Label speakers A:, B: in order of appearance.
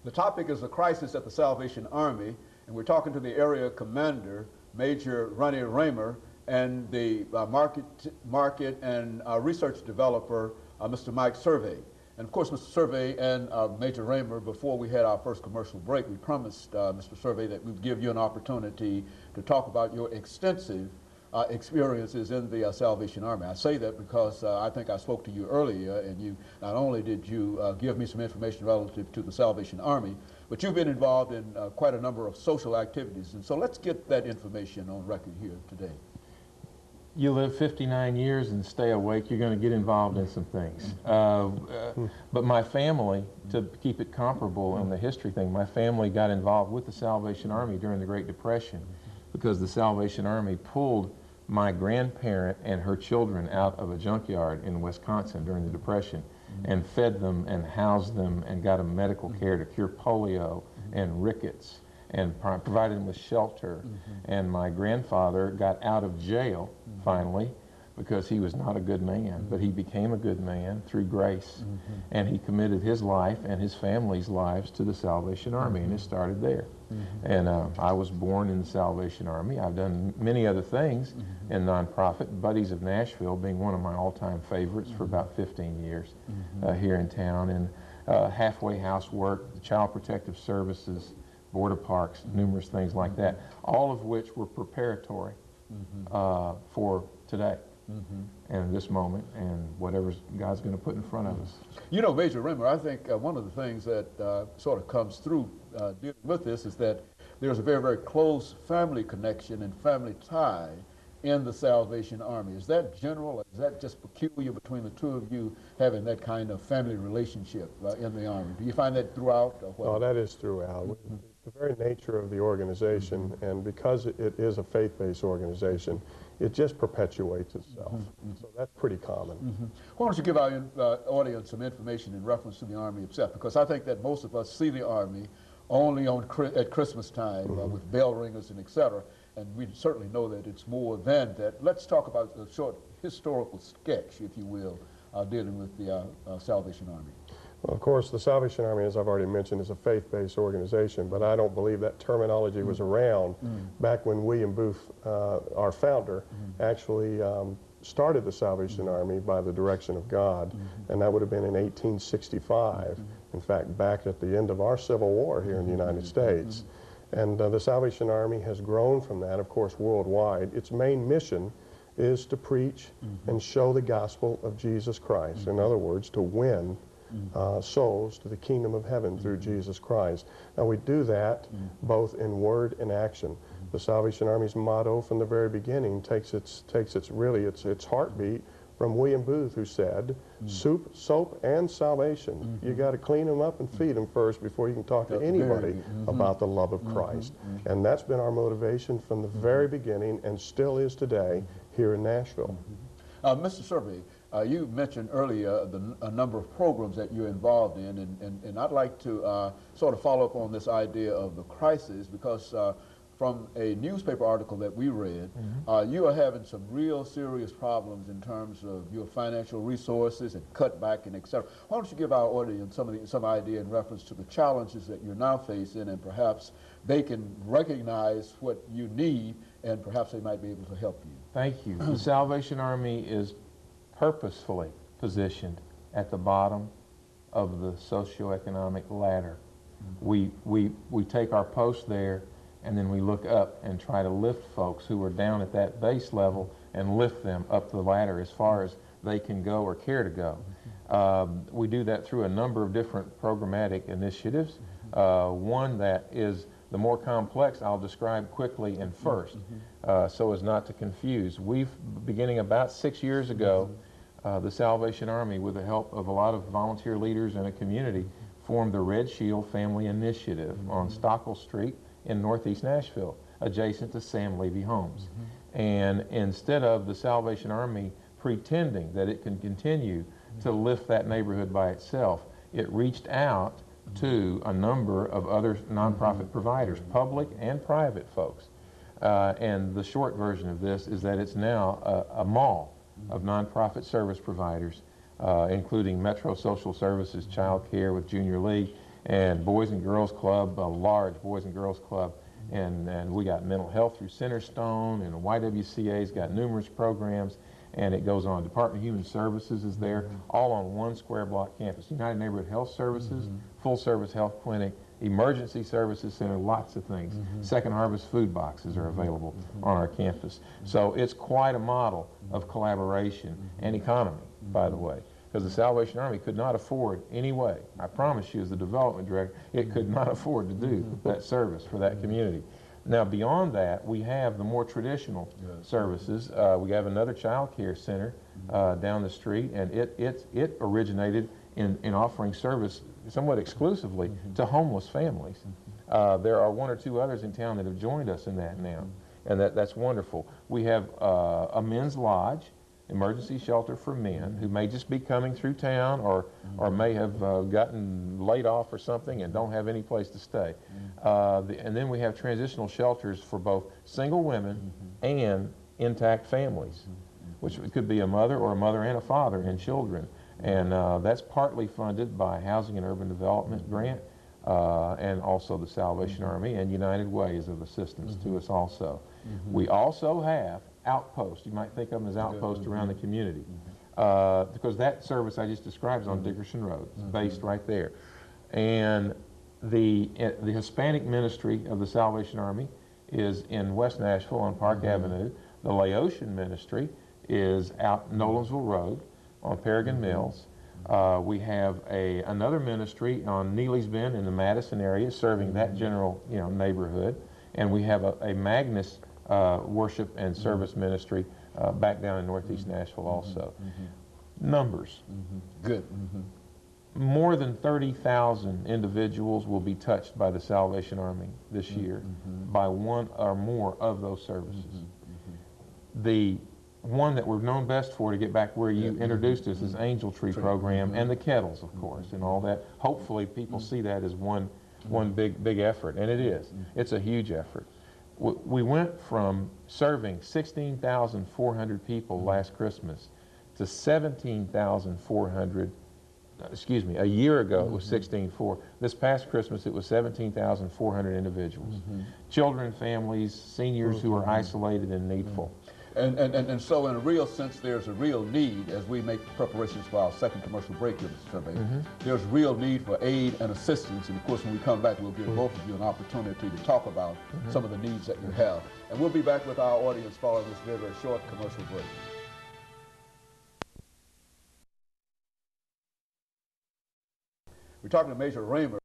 A: The topic is the crisis at the Salvation Army, and we're talking to the area commander, Major RRaymer, and the market and research developer, Mr. Mike Survey. And of course, Mr. Survey and Major RRaymer, before we had our first commercial break, we promised Mr. Survey that we'd give you an opportunity to talk about your extensive experiences in the Salvation Army. I say that because I think I spoke to you earlier, and you not only did you give me some information relative to the Salvation Army, but you've been involved in quite a number of social activities. And so let's get that information on record here today.
B: You live 59 years and stay awake, you're going to get involved in some things. But my family, to keep it comparable on the history thing, my family got involved with the Salvation Army during the Great Depression because the Salvation Army pulled my grandparent and her children out of a junkyard in Wisconsin during the Depression and fed them and housed them and got them medical care to cure polio and rickets and provided them with shelter. And my grandfather got out of jail finally because he was not a good man, but he became a good man through grace. And he committed his life and his family's lives to the Salvation Army, and it started there. And I was born in the Salvation Army. I've done many other things in nonprofit, Buddies of Nashville being one of my all-time favorites for about 15 years here in town, and halfway house work, the Child Protective Services, Board of Parks, numerous things like that, all of which were preparatory for today. And this moment and whatever God's going to put in front of us.
A: You know, Major RRaymer, I think one of the things that sort of comes through dealing with this is that there's a very, very close family connection and family tie in the Salvation Army. Is that general, or is that just peculiar between the two of you having that kind of family relationship in the Army? Do you find that throughout? Or what?
C: Oh, that is throughout. The very nature of the organization, and because it is a faith-based organization, it just perpetuates itself. So that's pretty common.
A: Why don't you give our audience some information in reference to the Army itself? Because I think that most of us see the Army only on at Christmas time with bell ringers and etc. And we certainly know that it's more than that. Let's talk about a short historical sketch, if you will, dealing with the Salvation Army.
C: Well, of course, the Salvation Army, as I've already mentioned, is a faith-based organization, but I don't believe that terminology was around back when William Booth, our founder, actually started the Salvation Army by the direction of God, and that would have been in 1865. In fact, back at the end of our Civil War here in the United States. And the Salvation Army has grown from that, of course, worldwide. Its main mission is to preach and show the gospel of Jesus Christ. In other words, to win souls to the kingdom of heaven through Jesus Christ. Now we do that both in word and action. The Salvation Army's motto from the very beginning takes its heartbeat from William Booth, who said, soup, soap, and salvation. You got to clean them up and feed them first before you can talk to anybody about the love of Christ. And that's been our motivation from the very beginning and still is today here in Nashville.
A: Mr. Survey, you mentioned earlier a number of programs that you're involved in, and I'd like to sort of follow up on this idea of the crisis, because from a newspaper article that we read, you are having some real serious problems in terms of your financial resources and cutback and et cetera. Why don't you give our audience some idea in reference to the challenges that you're now facing, and perhaps they can recognize what you need and perhaps they might be able to help you.
B: Thank you. The Salvation Army is purposefully positioned at the bottom of the socioeconomic ladder. We take our post there, and then we look up and try to lift folks who are down at that base level and lift them up the ladder as far as they can go or care to go. We do that through a number of different programmatic initiatives. One that is the more complex I'll describe quickly and first, so as not to confuse. Beginning about 6 years ago, the Salvation Army, with the help of a lot of volunteer leaders and a community, formed the Red Shield Family Initiative on Stockwell Street in Northeast Nashville, adjacent to Sam Levy Homes. And instead of the Salvation Army pretending that it can continue to lift that neighborhood by itself, it reached out to a number of other nonprofit providers, public and private folks. And the short version of this is that it's now a mall of nonprofit service providers, including Metro Social Services, Child Care with Junior League, and Boys and Girls Club, a large Boys and Girls Club, and we got mental health through Centerstone, and YWCA's got numerous programs, and it goes on. Department of Human Services is there, all on one square block campus. United Neighborhood Health Services, full service health clinic, emergency services center, lots of things. Second Harvest food boxes are available on our campus. So it's quite a model of collaboration and economy, by the way, because the Salvation Army could not afford anyway, I promise you as the development director, it could not afford to do that service for that community. Now beyond that, we have the more traditional services. We have another child care center down the street, and it originated in offering service somewhat exclusively to homeless families. There are one or two others in town that have joined us in that now, and that's wonderful. We have a men's lodge, emergency shelter for men who may just be coming through town or may have gotten laid off or something and don't have any place to stay. And then we have transitional shelters for both single women and intact families, which could be a mother and a father and children. And that's partly funded by Housing and Urban Development grant and also the Salvation Army, and United Way is of assistance to us also. We also have outposts. You might think of them as outposts around the community because that service I just described is on Dickerson Road. It's based right there. And the Hispanic ministry of the Salvation Army is in West Nashville on Park Avenue. The Laotian ministry is out Nolensville Road on Paragon Mills. We have another ministry on Neely's Bend in the Madison area serving that general neighborhood. And we have a Magnus worship and service ministry back down in Northeast Nashville also. Numbers.
A: Good.
B: More than 30,000 individuals will be touched by the Salvation Army this year by one or more of those services. The one that we're known best for, to get back where you introduced us, is Angel Tree Program and the kettles, of course, and all that. Hopefully people see that as one big effort, and it is. It's a huge effort. We went from serving 16,400 people last Christmas to 17,400, excuse me, a year ago it was 16,400. This past Christmas it was 17,400 individuals. Children, families, seniors who are isolated and needful.
A: And so in a real sense, there's a real need as we make preparations for our second commercial break here, Mr. Survey. There's real need for aid and assistance. And of course, when we come back, we'll give both of you an opportunity to talk about some of the needs that you have. And we'll be back with our audience following this very, very short commercial break. We're talking to Major RRaymer.